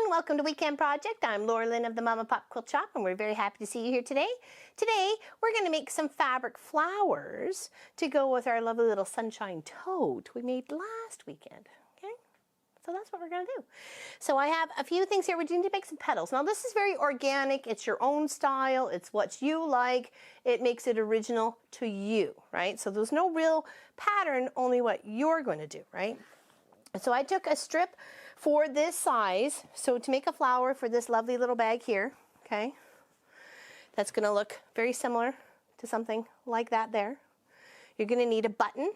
Welcome to Weekend Project. I'm Laura Lynn of the Mama Pop Quilt Shop, and we're very happy to see you here today. Today, we're going to make some fabric flowers to go with our lovely little sunshine tote we made last weekend. Okay, so that's what we're going to do. So I have a few things here. We need to make some petals. Now, this is very organic. It's your own style. It's what you like. It makes it original to you, right? So there's no real pattern, only what you're going to do, right? So I took a strip for this size, so to make a flower for this lovely little bag here, okay, that's going to look very similar to something like that there. You're going to need a button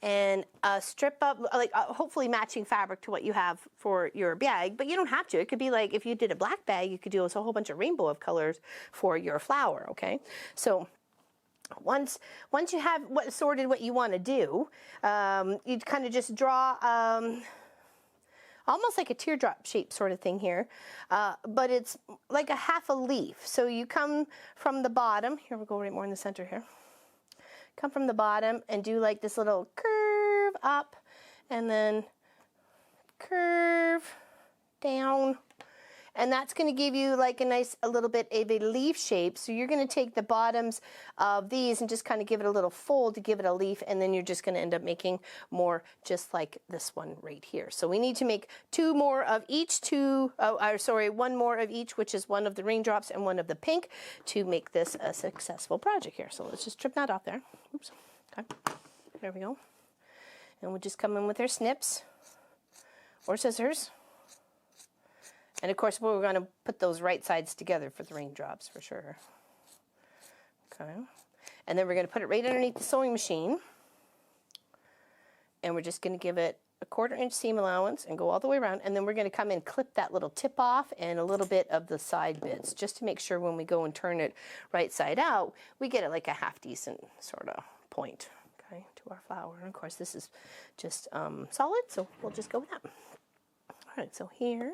and a strip of, like, hopefully matching fabric to what you have for your bag, but you don't have to. It could be like if you did a black bag, you could do a whole bunch of rainbow of colors for your flower, okay? So once you have sorted what you want to do, you'd kind of just draw almost like a teardrop shape sort of thing here, but it's like a half a leaf. So you come from the bottom, here we'll go right more in the center here, come from the bottom and do like this little curve up and then curve down. And that's going to give you like a little bit of a leaf shape. So you're going to take the bottoms of these and just kind of give it a little fold to give it a leaf, and then you're just going to end up making more just like this one right here. So we need to make two more of each, one more of each, which is one of the raindrops and one of the pink, to make this a successful project here. So let's just trim that off there. Oops. Okay. There we go. And we'll just come in with our snips or scissors. And of course, we're going to put those right sides together for the raindrops for sure. Okay. And then we're going to put it right underneath the sewing machine. And we're just going to give it a 1/4 inch seam allowance and go all the way around. And then we're going to come and clip that little tip off and a little bit of the side bits, just to make sure when we go and turn it right side out, we get it like a half decent sort of point, okay, to our flower. And of course, this is just solid, so we'll just go with that. All right, so here.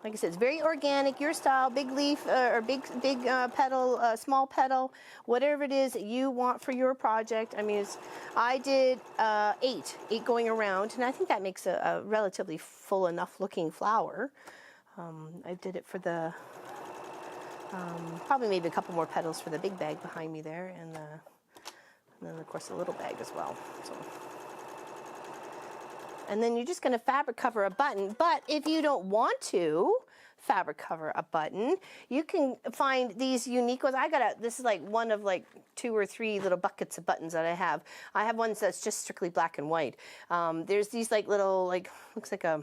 Like I said, it's very organic, your style, big leaf or big petal, small petal, whatever it is that you want for your project. I mean, I did eight going around, and I think that makes a relatively full enough looking flower. I did it for the, probably maybe a couple more petals for the big bag behind me there, and then of course the little bag as well. So. And then you're just going to fabric cover a button. But if you don't want to fabric cover a button, you can find these unique ones. This is like one of like 2 or 3 little buckets of buttons that I have. I have ones that's just strictly black and white. There's these like little, like, looks like a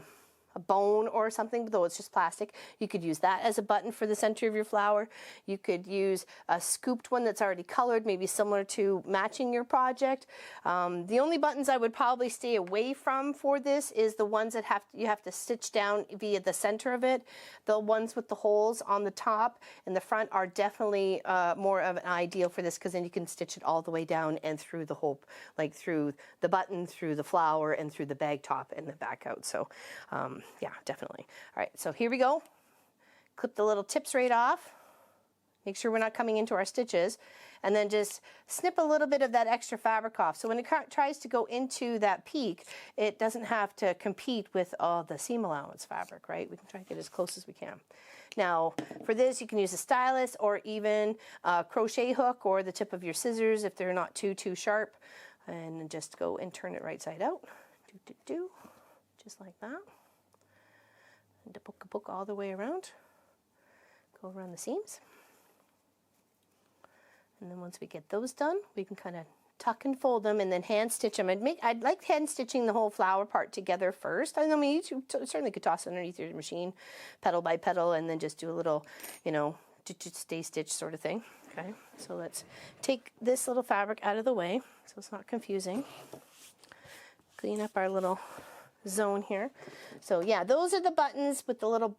bone or something, though it's just plastic. You could use that as a button for the center of your flower. You could use a scooped one that's already colored, maybe similar to matching your project. The only buttons I would probably stay away from for this is the ones that you have to stitch down via the center of it. The ones with the holes on the top and the front are definitely more of an ideal for this, because then you can stitch it all the way down and through the whole, like through the button, through the flower, and through the bag top and the back out. So yeah, definitely. All right, so here we go. Clip the little tips right off. Make sure we're not coming into our stitches. And then just snip a little bit of that extra fabric off. So when it tries to go into that peak, it doesn't have to compete with all the seam allowance fabric, right? We can try to get as close as we can. Now, for this, you can use a stylus or even a crochet hook or the tip of your scissors if they're not too sharp. And just go and turn it right side out. Just like that. And poke all the way around. Go around the seams. And then once we get those done, we can kind of tuck and fold them and then hand stitch them. I'd like hand stitching the whole flower part together first. I mean, you certainly could toss it underneath your machine, petal by petal, and then just do a little, you know, stay stitch sort of thing. Okay, so let's take this little fabric out of the way so it's not confusing. Clean up our little zone here. So yeah, those are the buttons with the little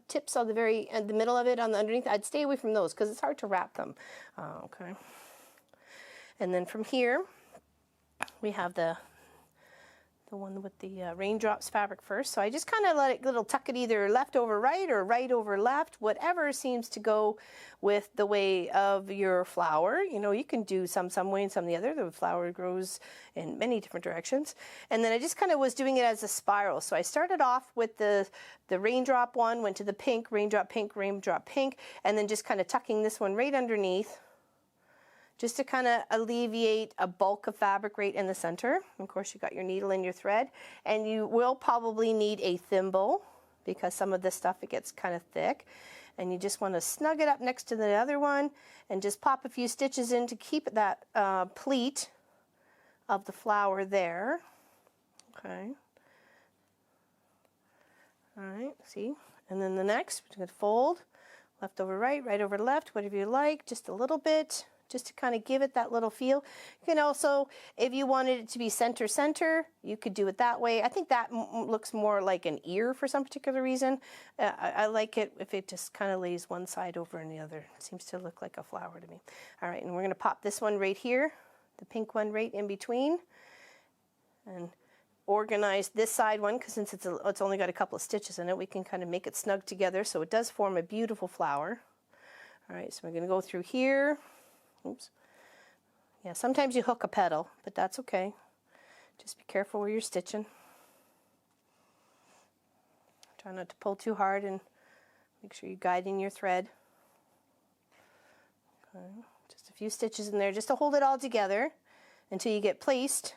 tips on the middle of it on the underneath. I'd stay away from those because it's hard to wrap them. Okay. And then from here, we have the one with the raindrops fabric first. So I just kind of let it tuck it either left over right or right over left, whatever seems to go with the way of your flower. You know, you can do some way and some the other. The flower grows in many different directions. And then I just kind of was doing it as a spiral. So I started off with the raindrop one, went to the pink, raindrop pink, and then just kind of tucking this one right underneath, just to kind of alleviate a bulk of fabric right in the center. Of course, you got your needle and your thread, and you will probably need a thimble because some of this stuff, it gets kind of thick. And you just want to snug it up next to the other one and just pop a few stitches in to keep that pleat of the flower there. Okay. All right, see? And then the next, we're going to fold left over right, right over left, whatever you like, just a little bit, just to kind of give it that little feel. You can also, if you wanted it to be center, you could do it that way. I think that looks more like an ear for some particular reason. I like it if it just kind of lays one side over and the other. It seems to look like a flower to me. All right, and we're going to pop this one right here, the pink one right in between, and organize this side one, because since it's only got a couple of stitches in it, we can kind of make it snug together so it does form a beautiful flower. All right, so we're going to go through here. Oops. Yeah, sometimes you hook a petal, but that's okay. Just be careful where you're stitching. Try not to pull too hard and make sure you're guiding your thread. Okay. Just a few stitches in there just to hold it all together until you get placed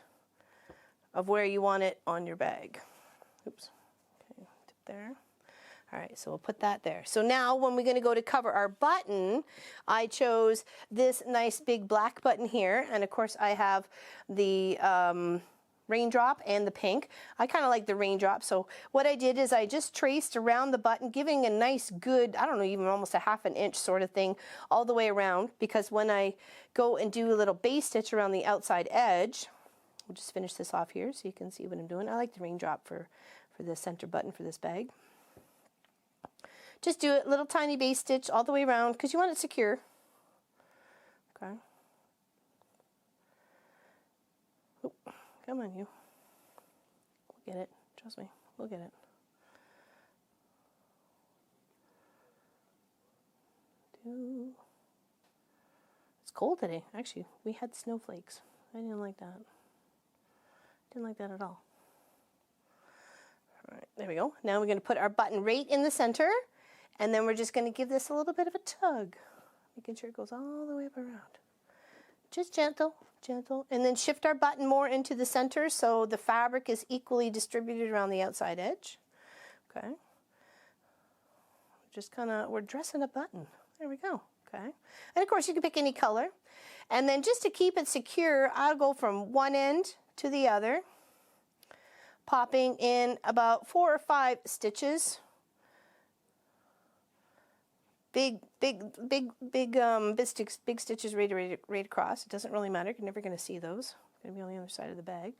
of where you want it on your bag. Oops. Okay, tip there. All right, so we'll put that there. So now when we're going to go to cover our button, I chose this nice big black button here. And of course I have the raindrop and the pink. I kind of like the raindrop. So what I did is I just traced around the button, giving a nice good, I don't know, even almost a ½ an inch sort of thing all the way around. Because when I go and do a little base stitch around the outside edge, we'll just finish this off here so you can see what I'm doing. I like the raindrop for the center button for this bag. Just do it, little tiny base stitch all the way around because you want it secure. Okay. Oop, come on, you. We'll get it. Trust me, we'll get it. It's cold today. Actually, we had snowflakes. I didn't like that. Didn't like that at all. All right, there we go. Now we're going to put our button right in the center. And then we're just going to give this a little bit of a tug, making sure it goes all the way up around. Just gentle, gentle. And then shift our button more into the center so the fabric is equally distributed around the outside edge. Okay. Just kind of, we're dressing a button. There we go. Okay. And of course you can pick any color. And then just to keep it secure, I'll go from one end to the other, popping in about 4 or 5 stitches. Big stitches right across. It doesn't really matter. You're never going to see those. It's going to be on the other side of the bag.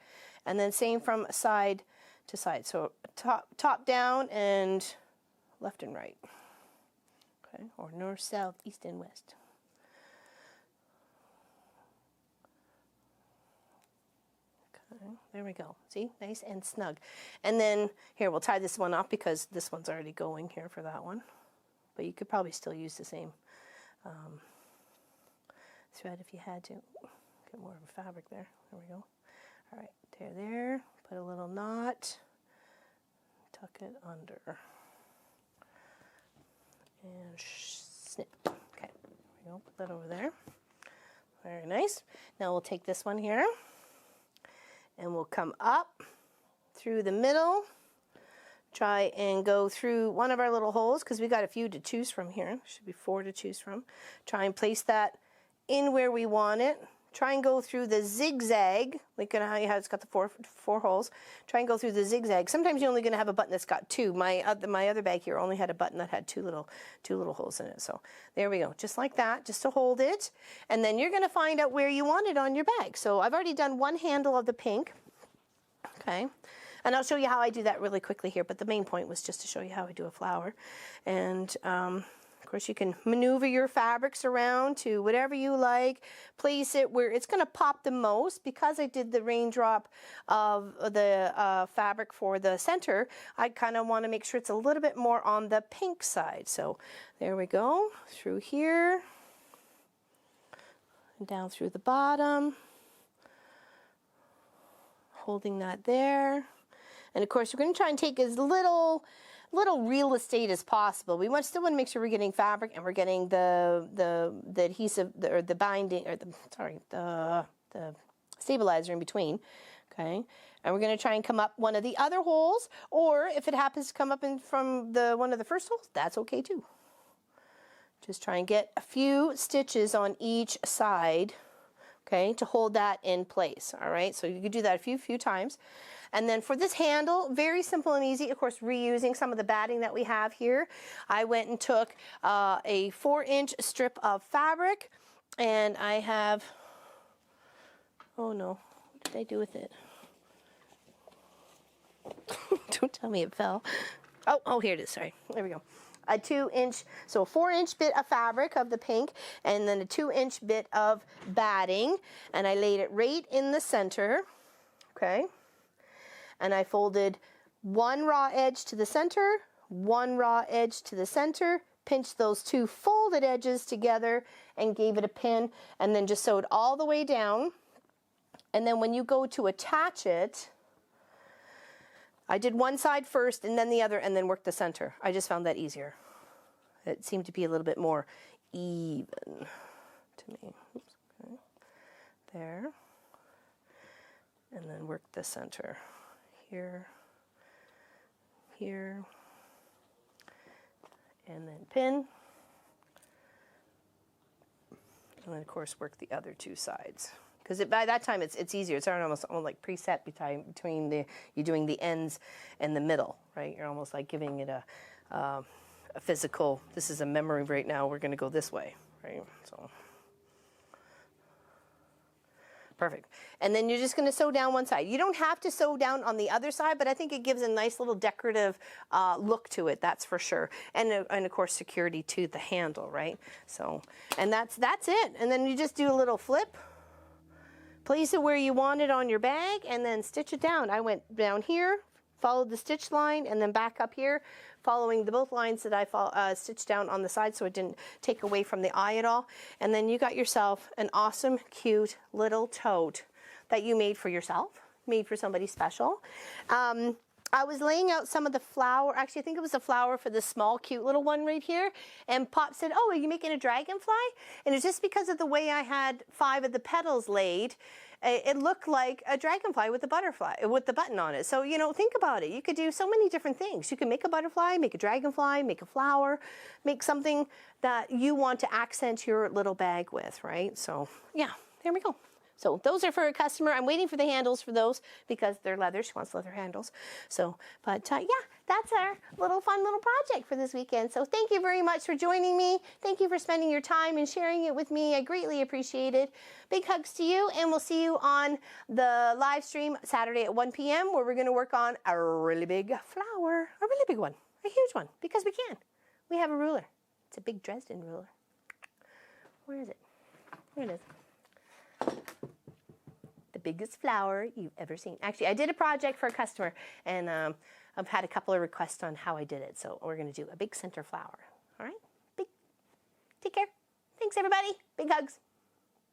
And then same from side to side. So top down and left and right. Okay, or north, south, east, and west. Okay, there we go. See, nice and snug. And then here, we'll tie this one off because this one's already going here for that one. But you could probably still use the same thread if you had to. Get more of a fabric there. There we go. All right, there. Put a little knot. Tuck it under. And snip. Okay, there we go. Put that over there. Very nice. Now we'll take this one here. And we'll come up through the middle. Try and go through one of our little holes because we got a few to choose from here. Should be 4 to choose from. Try and place that in where we want it. Try and go through the zigzag, like how you have it's got the four holes. Try and go through the zigzag. Sometimes you're only going to have a button that's got 2. My other bag here only had a button that had two little holes in it. So there we go, just like that, just to hold it. And then you're going to find out where you want it on your bag. So I've already done one handle of the pink. Okay. And I'll show you how I do that really quickly here, but the main point was just to show you how I do a flower. And of course you can maneuver your fabrics around to whatever you like. Place it where it's going to pop the most. Because I did the raindrop of the fabric for the center, I kind of want to make sure it's a little bit more on the pink side. So there we go, through here, and down through the bottom, holding that there. And of course, we're going to try and take as little real estate as possible. We still want to make sure we're getting fabric and we're getting the adhesive or the binding or the stabilizer in between. Okay, and we're going to try and come up one of the other holes, or if it happens to come up from one of the first holes, that's okay too. Just try and get a few stitches on each side, okay, to hold that in place. All right, so you can do that a few times. And then for this handle, very simple and easy, of course, reusing some of the batting that we have here. I went and took a 4-inch strip of fabric, and I have, oh no, what did I do with it? Don't tell me it fell. Oh, here it is, sorry, there we go. A 2-inch, so a 4-inch bit of fabric of the pink, and then a 2-inch bit of batting, and I laid it right in the center, okay? And I folded one raw edge to the center, one raw edge to the center, pinched those two folded edges together and gave it a pin, and then just sewed all the way down. And then when you go to attach it, I did one side first and then the other, and then worked the center. I just found that easier. It seemed to be a little bit more even to me. Oops, okay. There. And then work the center. Here, here, and then pin. And then of course work the other two sides. Because by that time it's easier. It's almost like preset between you're doing the ends and the middle, right? You're almost like giving it a physical, this is a memory right now, we're going to go this way, right? So perfect. And then you're just going to sew down one side. You don't have to sew down on the other side, but I think it gives a nice little decorative look to it, that's for sure. And of course security to the handle, right? So, and that's it. And then you just do a little flip. Place it where you want it on your bag and then stitch it down. I went down here, followed the stitch line, and then back up here, following both lines that I stitched down on the side so it didn't take away from the eye at all. And then you got yourself an awesome, cute little tote that you made for yourself, made for somebody special. I was laying out some of the flower, actually I think it was a flower for this small cute little one right here, and Pop said, oh, are you making a dragonfly? And it's just because of the way I had 5 of the petals laid, it looked like a dragonfly with a butterfly, with the button on it. So, you know, think about it. You could do so many different things. You can make a butterfly, make a dragonfly, make a flower, make something that you want to accent your little bag with, right? So, yeah, there we go. So those are for a customer. I'm waiting for the handles for those because they're leather. She wants leather handles. So, but yeah, that's our fun little project for this weekend. So thank you very much for joining me. Thank you for spending your time and sharing it with me. I greatly appreciate it. Big hugs to you, and we'll see you on the live stream Saturday at 1 p.m. where we're going to work on a really big flower, a really big one, a huge one, because we can. We have a ruler. It's a big Dresden ruler. Where is it? Here it is. The biggest flower you've ever seen. Actually, I did a project for a customer, and I've had a couple of requests on how I did it. So we're going to do a big center flower. All right? Big. Take care. Thanks, everybody. Big hugs.